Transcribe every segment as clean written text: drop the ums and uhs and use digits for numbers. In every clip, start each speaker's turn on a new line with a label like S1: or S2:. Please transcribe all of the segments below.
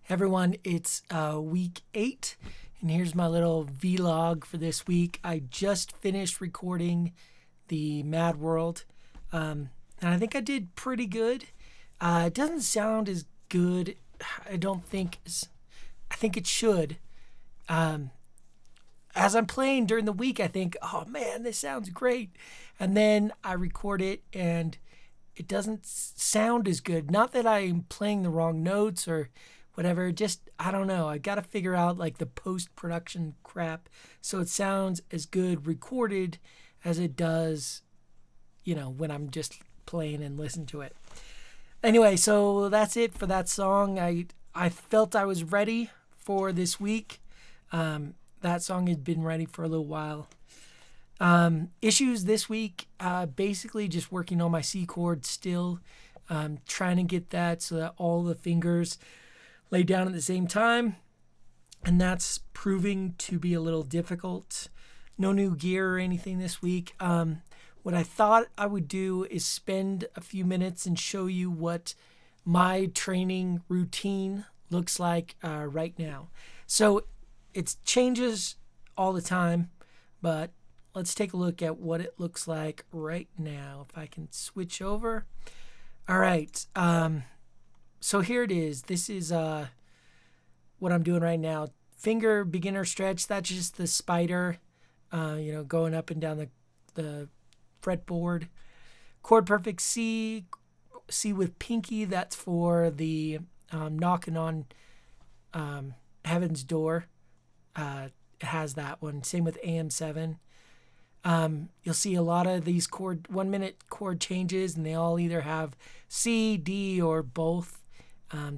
S1: Everyone, it's week 8, and here's my little vlog for this week. I just finished recording the Mad World, and I think I did pretty good. It doesn't sound as good, I don't think, I think it should. Um, as I'm playing during the week, I think, oh man, this sounds great. And then I record it, and it doesn't sound as good. Not that I'm playing the wrong notes or whatever, just I don't know. I got to figure out like the post production crap so it sounds as good recorded as it does, when I'm just playing and listen to it. Anyway, so that's it for that song. I felt I was ready for this week. That song had been ready for a little while. Issues this week, basically just working on my C chord still, trying to get that so that all the fingers lay down at the same time, and that's proving to be a little difficult. No new gear or anything this week. What I thought I would do is spend a few minutes and show you what my training routine looks like right now. So it changes all the time, but let's take a look at what it looks like right now. If I can switch over. All right. So here it is. This is what I'm doing right now. Finger beginner stretch. That's just the spider, going up and down the fretboard. Chord perfect C. C with pinky. That's for the knocking on heaven's door. It has that one. Same with AM7. You'll see a lot of these 1 minute chord changes, and they all either have C, D, or both.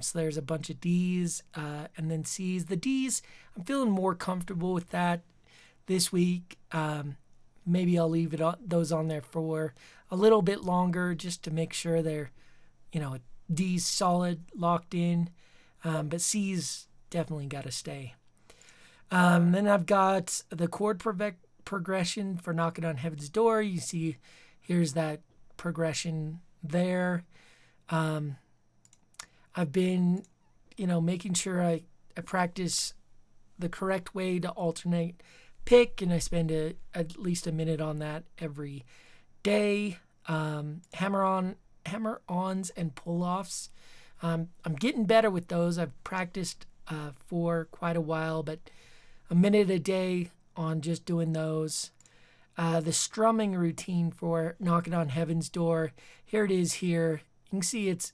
S1: So there's a bunch of D's and then C's. The D's, I'm feeling more comfortable with that this week. Maybe I'll leave those on there for a little bit longer just to make sure they're, D's solid, locked in. But C's definitely got to stay. Then I've got the chord progression for knocking on heaven's door. You see here's that progression there. I've been making sure I practice the correct way to alternate pick, and I spend at least a minute on that every day. Hammer-ons and pull-offs. I'm getting better with those. I've practiced for quite a while, but a minute a day on just doing those. The strumming routine for knocking on heaven's door. Here it is here. You can see it's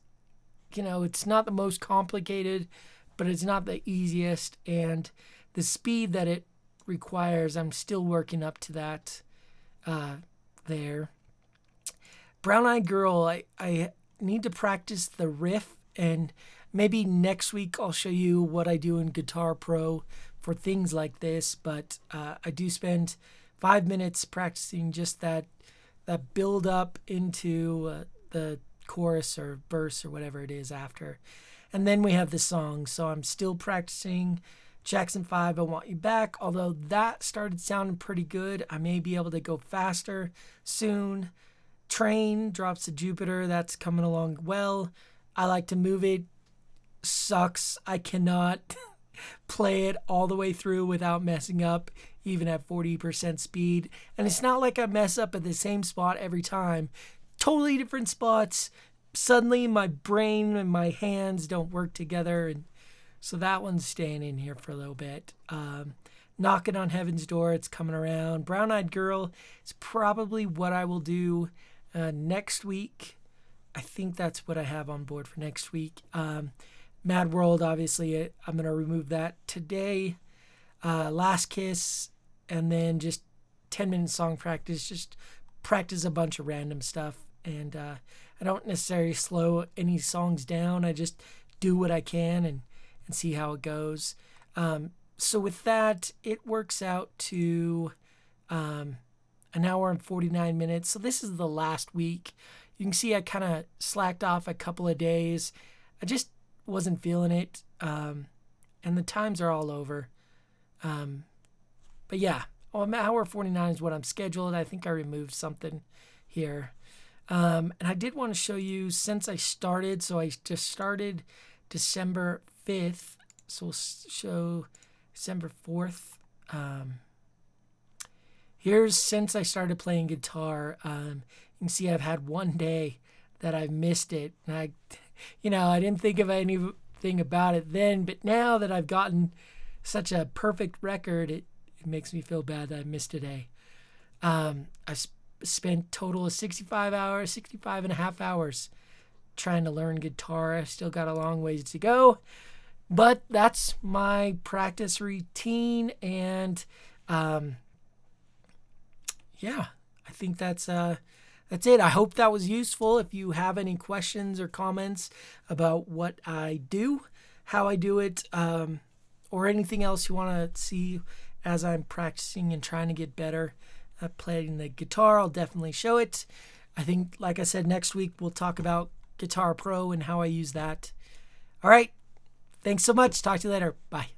S1: not the most complicated, but it's not the easiest. And the speed that it requires, I'm still working up to that there. Brown Eyed Girl, I need to practice the riff, and maybe next week I'll show you what I do in Guitar Pro for things like this. But I do spend 5 minutes practicing just that build up into the chorus or verse or whatever it is after. And then we have the song. So I'm still practicing Jackson 5, I Want You Back, although that started sounding pretty good. I may be able to go faster soon. Train, Drops to Jupiter, that's coming along well. I like to move it. Sucks. I cannot play it all the way through without messing up, even at 40% speed. And it's not like I mess up at the same spot every time. Totally different spots. Suddenly my brain and my hands don't work together, and so that one's staying in here for a little bit. Knocking on Heaven's Door, it's coming around. Brown Eyed Girl is probably what I will do next week. I think that's what I have on board for next week. Mad World, obviously, I'm going to remove that today. Last Kiss, and then just 10-minute song practice. Just practice a bunch of random stuff. And I don't necessarily slow any songs down. I just do what I can and see how it goes. So with that, it works out to an hour and 49 minutes. So this is the last week. You can see I kind of slacked off a couple of days. I just wasn't feeling it. And the times are all over. But yeah, an hour 49 is what I'm scheduled. I think I removed something here. And I did want to show you since I started. So I just started December 5th. So we'll show December 4th. Here's since I started playing guitar. You can see I've had one day that I've missed it. And I didn't think of anything about it then, but now that I've gotten such a perfect record, it makes me feel bad that I missed a day. I spent total of 65 and a half hours trying to learn guitar. I still got a long ways to go, but that's my practice routine. And I think that's it. I hope that was useful. If you have any questions or comments about what I do, how I do it, or anything else you want to see as I'm practicing and trying to get better at playing the guitar, I'll definitely show it. I think, like I said, next week we'll talk about Guitar Pro and how I use that. All right. Thanks so much. Talk to you later. Bye.